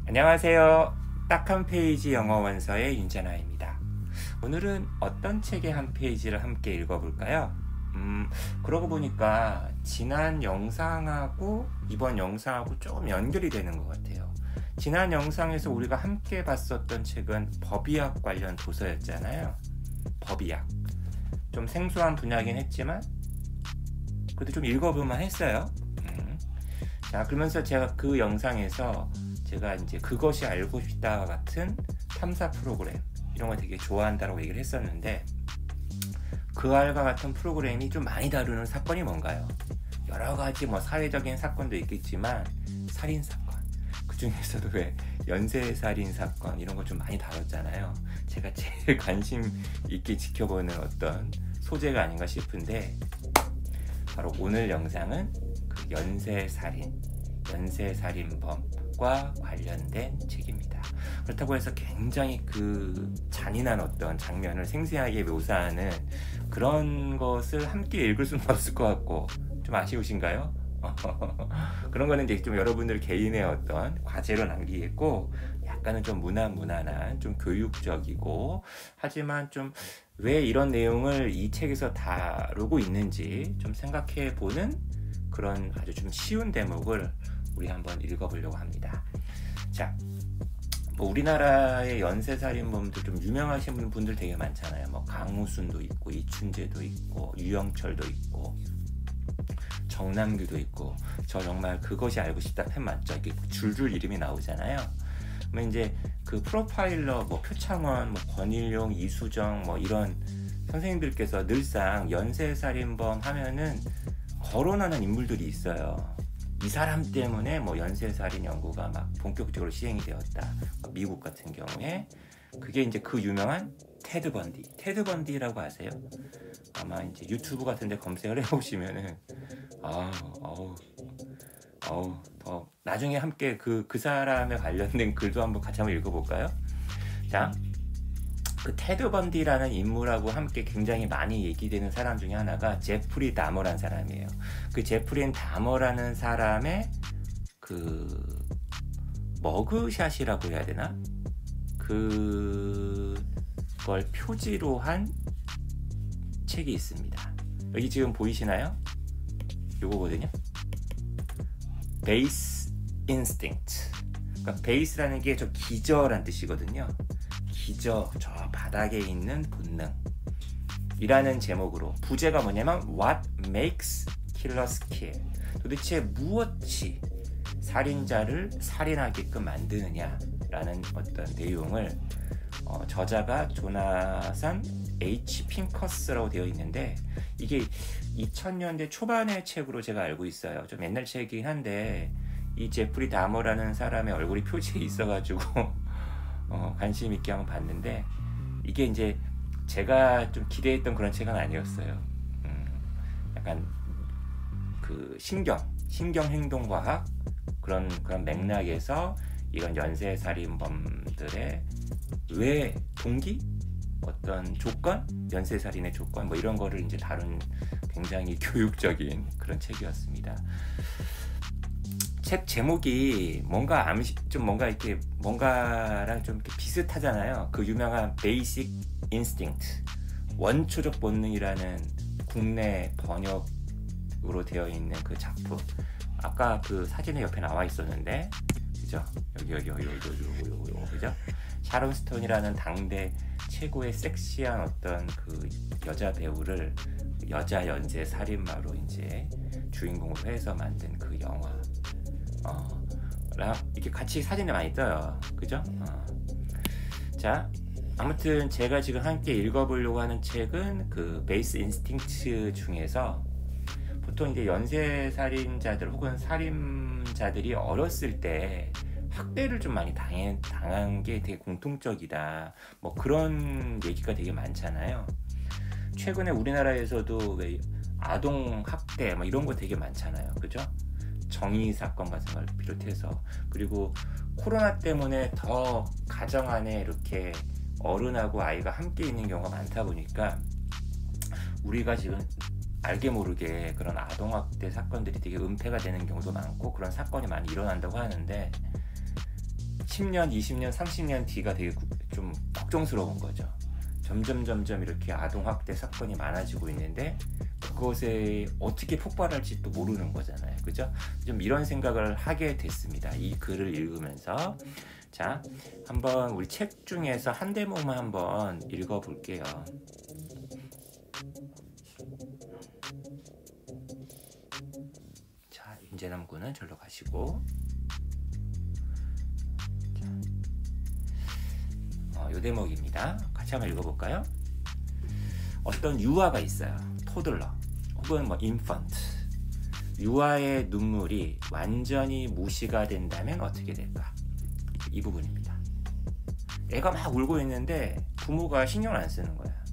안녕하세요. 딱 한 페이지 영어 원서의 윤재나입니다. 오늘은 어떤 책의 한 페이지를 함께 읽어볼까요? 그러고 보니까 지난 영상하고 이번 영상하고 조금 연결이 되는 것 같아요. 지난 영상에서 우리가 함께 봤었던 책은 법의학 관련 도서였잖아요. 법의학. 좀 생소한 분야긴 했지만 그래도 좀 읽어볼만 했어요. 자, 그러면서 제가 그 영상에서 제가 이제 그것이 알고 싶다 같은 탐사 프로그램 이런 거 되게 좋아한다고 얘기를 했었는데, 그 알과 같은 프로그램이 좀 많이 다루는 사건이 뭔가요? 여러 가지 뭐 사회적인 사건도 있겠지만 살인 사건, 그 중에서도 왜 연쇄살인 사건 이런 거 좀 많이 다뤘잖아요. 제가 제일 관심 있게 지켜보는 어떤 소재가 아닌가 싶은데, 바로 오늘 영상은 그 연쇄살인범과 관련된 책입니다. 그렇다고 해서 굉장히 그 잔인한 어떤 장면을 생생하게 묘사하는 그런 것을 함께 읽을 수는 없을 것 같고 좀 아쉬우신가요? 그런 거는 이제 좀 여러분들 개인의 어떤 과제로 남기겠고, 약간은 좀 무난한 좀 교육적이고 하지만 좀 왜 이런 내용을 이 책에서 다루고 있는지 좀 생각해 보는 그런 아주 좀 쉬운 대목을 우리 한번 읽어보려고 합니다. 자, 뭐 우리나라의 연쇄살인범들 좀 유명하신 분들 되게 많잖아요. 뭐 강우순도 있고 이춘재도 있고 유영철도 있고 정남규도 있고, 저 정말 그것이 알고 싶다 팬 맞죠? 이게 줄줄 이름이 나오잖아요. 그러면 이제 그 프로파일러 뭐 표창원, 뭐 권일용, 이수정 뭐 이런 선생님들께서 늘상 연쇄살인범 하면은 거론하는 인물들이 있어요. 이 사람 때문에 뭐 연쇄살인 연구가 막 본격적으로 시행이 되었다. 미국 같은 경우에 그게 이제 그 유명한 테드 번디라고 아세요? 아마 이제 유튜브 같은 데 검색을 해보시면은 더 나중에 함께 그 사람에 관련된 글도 한번 같이 한번 읽어볼까요? 자, 그 테드 번디라는 인물하고 함께 굉장히 많이 얘기되는 사람 중에 하나가 제프리 다머라는 사람이에요. 그 제프리 다머라는 사람의 그 머그샷이라고 해야 되나? 그걸 표지로 한 책이 있습니다. 여기 지금 보이시나요? 요거거든요. 베이스 인스팅트. 그러니까 베이스라는 게 저 기저란 뜻이거든요. 기저, 저 바닥에 있는 본능 이라는 제목으로, 부제가 뭐냐면 What makes killers kill? 도대체 무엇이 살인자를 살인하게끔 만드느냐라는 어떤 내용을 저자가 조나산 H. 핑커스라고 되어 있는데, 이게 2000년대 초반의 책으로 제가 알고 있어요. 좀 옛날 책이긴 한데 이 제프리 다머라는 사람의 얼굴이 표지에 있어가지고 관심 있게 한번 봤는데, 이게 이제 제가 좀 기대했던 그런 책은 아니었어요. 약간 그 신경행동과학 그런 맥락에서 이런 연쇄살인범들의 왜 동기, 어떤 조건, 연쇄살인의 조건 뭐 이런 거를 이제 다룬 굉장히 교육적인 그런 책이었습니다. 책 제목이 뭔가 뭔가 이렇게 뭔가랑 좀 이렇게 비슷하잖아요. 그 유명한 베이직 인스팅트, 원초적 본능이라는 국내 번역으로 되어 있는 그 작품. 아까 그 사진에 옆에 나와 있었는데, 그죠? 여기 그죠? 샤론 스톤이라는 당대 최고의 섹시한 어떤 그 여자 배우를 여자 연쇄 살인마로 이제 주인공으로 해서 만든 그 영화. 이렇게 같이 사진에 많이 떠요. 그죠? 자, 아무튼 제가 지금 함께 읽어보려고 하는 책은 그 베이스 인스팅트 중에서, 보통 이제 연쇄살인자들 혹은 살인자들이 어렸을 때 학대를 좀 많이 당한 게 되게 공통적이다, 뭐 그런 얘기가 되게 많잖아요. 최근에 우리나라에서도 왜 아동 학대 뭐 이런 거 되게 많잖아요. 그죠? 정의 사건 같은 걸 비롯해서, 그리고 코로나 때문에 더 가정 안에 이렇게 어른하고 아이가 함께 있는 경우가 많다 보니까 우리가 지금 알게 모르게 그런 아동학대 사건들이 되게 은폐가 되는 경우도 많고 그런 사건이 많이 일어난다고 하는데, 10년, 20년, 30년 뒤가 되게 좀 걱정스러운 거죠. 점점 이렇게 아동학대 사건이 많아지고 있는데 그것에 어떻게 폭발할지 또 모르는 거잖아요. 그죠? 좀 이런 생각을 하게 됐습니다. 이 글을 읽으면서. 자, 한번 우리 책 중에서 한 대목만 한번 읽어볼게요. 자, 임재남군은 절로 가시고, 요 대목입니다. 같이 한번 읽어볼까요? 어떤 유아가 있어요. 토들러 혹은 뭐 인펀트. 유아의 눈물이 완전히 무시가 된다면 어떻게 될까? 이 부분입니다. 애가 막 울고 있는데 부모가 신경을 안 쓰는 거야.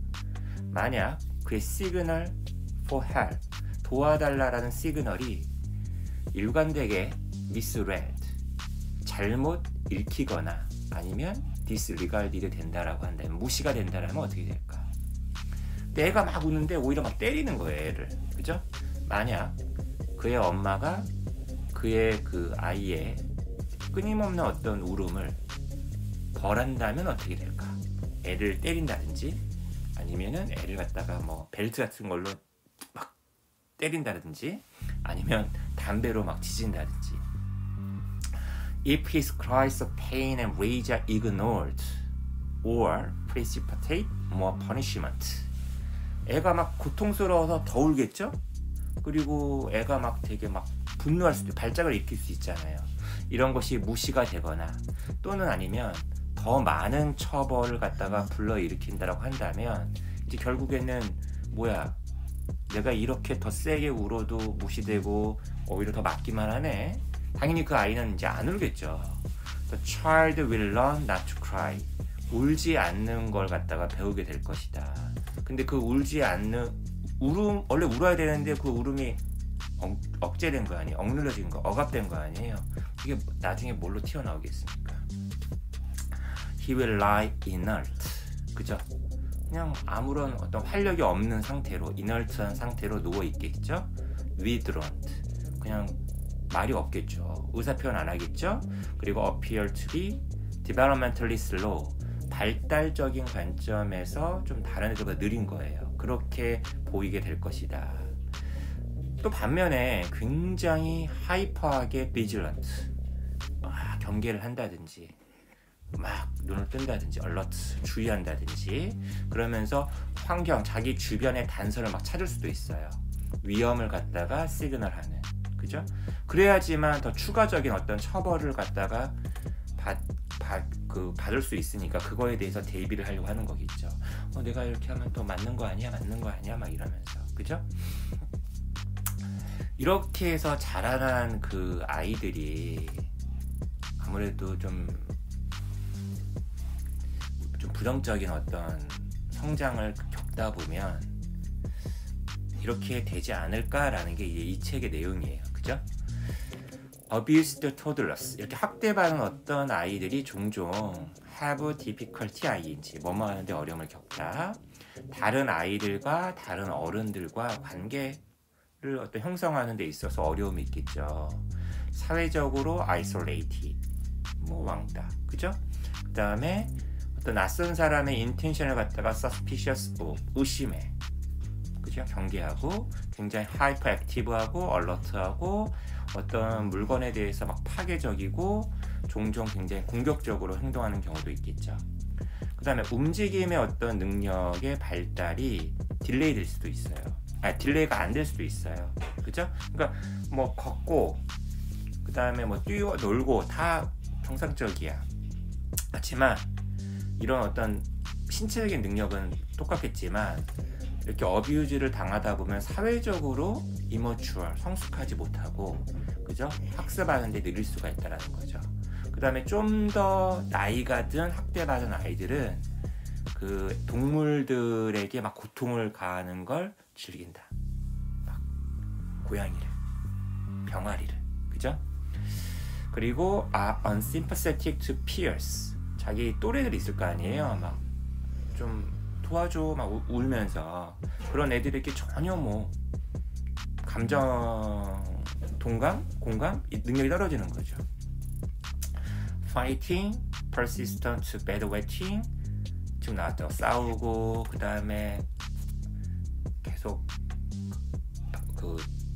만약 그의 시그널 for help, 도와달라라는 시그널이 일관되게 misread, 잘못 읽히거나 아니면 disregarded 된다라고 한다면, 무시가 된다라면 어떻게 될까? 근데 애가 막 우는데 오히려 막 때리는 거예요, 애를. 그죠? 만약 그의 엄마가 그의 그 아이의 끊임없는 어떤 울음을 벌한다면 어떻게 될까? 애를 때린다든지 아니면은 애를 갖다가 뭐 벨트 같은 걸로 막 때린다든지 아니면 담배로 막 지진다든지. If his cries of pain and rage are ignored or precipitate more punishment. 애가 막 고통스러워서 더 울겠죠? 그리고 애가 막 되게 막 분노할 수도, 발작을 일으킬 수 있잖아요. 이런 것이 무시가 되거나 또는 아니면 더 많은 처벌을 갖다가 불러일으킨다라고 한다면 이제 결국에는 뭐야, 내가 이렇게 더 세게 울어도 무시되고 오히려 더 맞기만 하네. 당연히 그 아이는 이제 안 울겠죠. The child will learn not to cry. 울지 않는 걸 갖다가 배우게 될 것이다. 근데 그 울지 않는 울음, 원래 울어야 되는데 그 울음이 억제된 거 아니에요? 억눌러진 거, 억압된 거 아니에요? 이게 나중에 뭘로 튀어나오겠습니까? He will lie inert. 그죠? 그냥 아무런 어떤 활력이 없는 상태로, inert한 상태로 누워 있겠죠? withdrawn. 그냥 말이 없겠죠. 의사표현 안 하겠죠? 그리고 appear to be developmentally slow. 발달적인 관점에서 좀 다른 애들보다 느린 거예요. 그렇게 보이게 될 것이다. 또 반면에 굉장히 하이퍼하게 vigilant, 막 경계를 한다든지 막 눈을 뜬다든지 alert, 주의한다든지 그러면서 환경, 자기 주변의 단서를 막 찾을 수도 있어요. 위험을 갖다가 시그널하는. 그죠? 그래야지만 더 추가적인 어떤 처벌을 갖다가 받을 수 있으니까 그거에 대해서 대비를 하려고 하는 거겠죠. 내가 이렇게 하면 또 맞는 거 아니야? 맞는 거 아니야? 막 이러면서. 그죠? 이렇게 해서 자라난 그 아이들이 아무래도 좀 부정적인 어떤 성장을 겪다 보면 이렇게 되지 않을까라는 게 이 책의 내용이에요. 그죠? Abused toddlers, 이렇게 학대받은 어떤 아이들이 종종 have difficulty ing, 뭐뭐 하는데 어려움을 겪다. 다른 아이들과 다른 어른들과 관계를 어떤 형성하는 데 있어서 어려움이 있겠죠. 사회적으로 isolated, 뭐 왕따, 그죠? 그 다음에 어떤 낯선 사람의 intention을 갖다가 suspicious of, 의심해, 그죠? 경계하고 굉장히 hyperactive하고 alert하고 어떤 물건에 대해서 막 파괴적이고 종종 굉장히 공격적으로 행동하는 경우도 있겠죠. 그 다음에 움직임의 어떤 능력의 발달이 딜레이 될 수도 있어요. 딜레이가 안 될 수도 있어요. 그죠? 그러니까 뭐 걷고 그 다음에 뭐 뛰어 놀고 다 정상적이야. 그렇지만 이런 어떤 신체적인 능력은 똑같겠지만 이렇게 어뷰즈를 당하다 보면 사회적으로 이머추얼, 성숙하지 못하고, 그죠? 학습하는데 느릴 수가 있다는 거죠. 그 다음에 좀 더 나이가 든 학대받은 아이들은 그 동물들에게 막 고통을 가하는 걸 즐긴다. 막 고양이를, 병아리를, 그죠? 그리고 unsympathetic to peers. 자기 또래들이 있을 거 아니에요. 막 좀 도와줘 막 울면서 그런 애들에게 전혀 뭐 감정, 동감, 공감 능력이 떨어지는 거죠. fighting, persistent bad wetting 지금 나왔죠. 싸우고 그 다음에 계속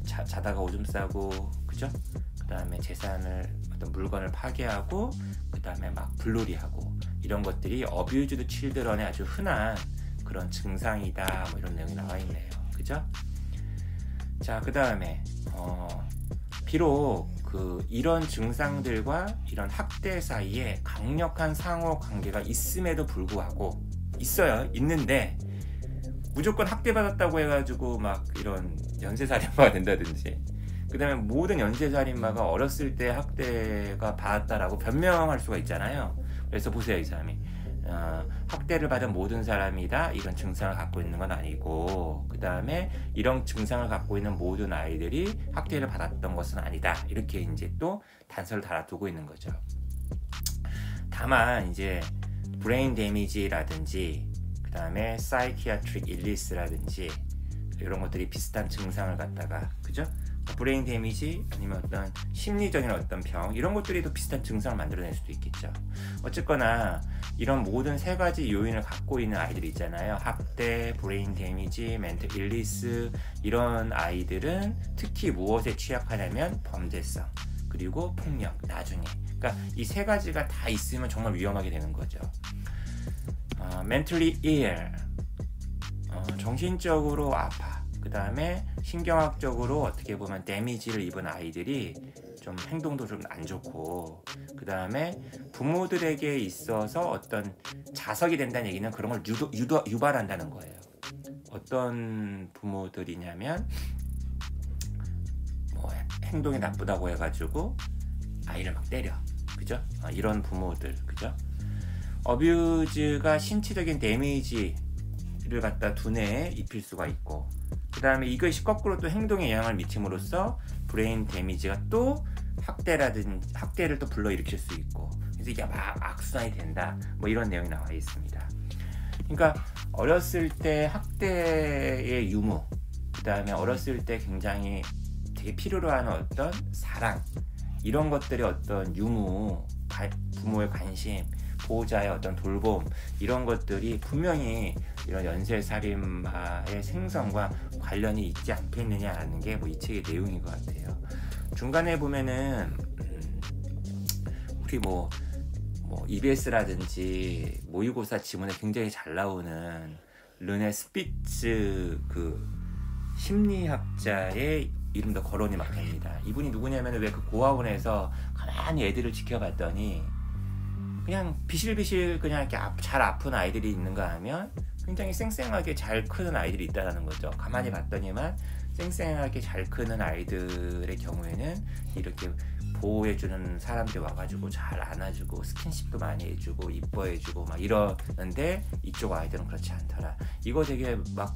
자다가 오줌 싸고 그죠? 그 다음에 재산을 어떤 물건을 파괴하고 그 다음에 막 불놀이하고 이런 것들이 어뷰즈드 칠드런의 아주 흔한 그런 증상이다 뭐 이런 내용이 나와 있네요. 그죠? 자, 그 다음에 비록 이런 증상들과 이런 학대 사이에 강력한 상호 관계가 있음에도 불구하고 있는데 무조건 학대받았다고 해가지고 막 이런 연쇄살인마가 된다든지 그 다음에 모든 연쇄살인마가 어렸을 때 학대가 받았다라고 변명할 수가 있잖아요. 그래서 보세요, 이 사람이 학대를 받은 모든 사람이다 이런 증상을 갖고 있는 건 아니고 그 다음에 이런 증상을 갖고 있는 모든 아이들이 학대를 받았던 것은 아니다 이렇게 이제 또 단서를 달아두고 있는 거죠. 다만 이제 브레인 데미지라든지 그 다음에 사이키아트릭 일리스라든지 이런 것들이 비슷한 증상을 갖다가 그죠? 브레인 데미지 아니면 어떤 심리적인 어떤 병 이런 것들이 또 비슷한 증상을 만들어낼 수도 있겠죠. 어쨌거나 이런 모든 세 가지 요인을 갖고 있는 아이들이 있잖아요. 학대, 브레인 데미지, 멘탈 일리스 이런 아이들은 특히 무엇에 취약하냐면 범죄성 그리고 폭력 나중에 그러니까 이 세 가지가 다 있으면 정말 위험하게 되는 거죠. mentally ill 정신적으로 아파 그 다음에 신경학적으로 어떻게 보면 데미지를 입은 아이들이 좀 행동도 좀 안 좋고 그 다음에 부모들에게 있어서 어떤 자석이 된다는 얘기는 그런 걸 유발한다는 거예요. 어떤 부모들이냐면 뭐 행동이 나쁘다고 해가지고 아이를 막 때려 그죠? 이런 부모들 그죠? 어뷰즈가 신체적인 데미지를 갖다 두뇌에 입힐 수가 있고 그 다음에 이것이 거꾸로 또 행동에 영향을 미침으로써 브레인 데미지가 또 학대를 또 불러일으킬 수 있고 그래서 이게 막 악순환이 된다 뭐 이런 내용이 나와 있습니다. 그러니까 어렸을 때 학대의 유무 그 다음에 어렸을 때 굉장히 되게 필요로 하는 어떤 사랑 이런 것들의 어떤 유무 부모의 관심 보호자의 어떤 돌봄 이런 것들이 분명히 이런 연쇄살인마의 생성과 관련이 있지 않겠느냐라는 게 뭐 이 책의 내용인 것 같아요. 중간에 보면은 우리 뭐 EBS라든지 모의고사 지문에 굉장히 잘 나오는 르네 스피츠 심리학자의 이름도 거론이 막 됩니다. 이분이 누구냐면 왜 고아원에서 가만히 애들을 지켜봤더니 그냥 비실비실 그냥 이렇게 잘 아픈 아이들이 있는가 하면 굉장히 쌩쌩하게 잘 크는 아이들이 있다는 거죠. 가만히 봤더니만 쌩쌩하게 잘 크는 아이들의 경우에는 이렇게 보호해주는 사람들이 와가지고 잘 안아주고 스킨십도 많이 해주고 이뻐해주고 막 이러는데 이쪽 아이들은 그렇지 않더라. 이거 되게 막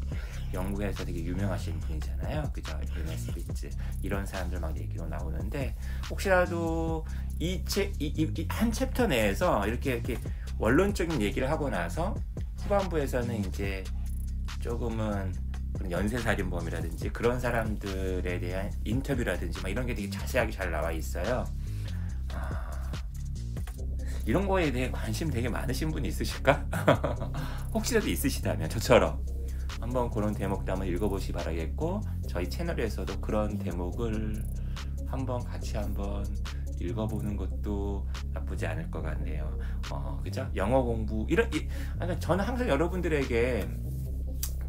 영국에서 되게 유명하신 분이잖아요. 그죠? 르네 스피츠 이런 사람들 막 얘기로 나오는데 혹시라도 한 챕터 내에서 이렇게 원론적인 얘기를 하고 나서 후반부에서는 이제 조금은 연쇄살인범이라든지 그런 사람들에 대한 인터뷰라든지 막 이런 게 되게 자세하게 잘 나와 있어요. 이런 거에 대해 관심 되게 많으신 분이 있으실까? 혹시라도 있으시다면 저처럼 한번 그런 대목도 한번 읽어보시기 바라겠고 저희 채널에서도 그런 대목을 같이 한번 읽어보는 것도 나쁘지 않을 것 같네요. 그죠? 영어 공부 저는 항상 여러분들에게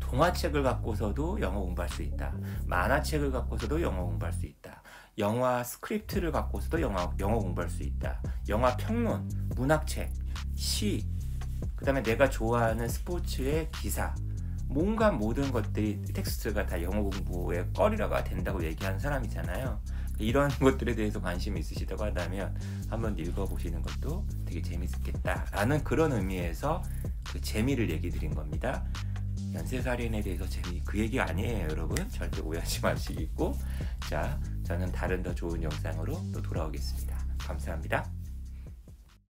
동화책을 갖고서도 영어 공부할 수 있다. 만화책을 갖고서도 영어 공부할 수 있다. 영화 스크립트를 갖고서도 영어 공부할 수 있다. 영화 평론, 문학책, 시, 그 다음에 내가 좋아하는 스포츠의 기사 뭔가 모든 것들이 텍스트가 다 영어 공부의 거리라가 된다고 얘기하는 사람이잖아요. 이런 것들에 대해서 관심이 있으시다고 한다면 한번 읽어보시는 것도 되게 재밌겠다라는 그런 의미에서 그 재미를 얘기 드린 겁니다. 연쇄살인에 대해서 그 얘기 아니에요, 여러분. 절대 오해하지 마시고. 자, 저는 다른 더 좋은 영상으로 또 돌아오겠습니다. 감사합니다.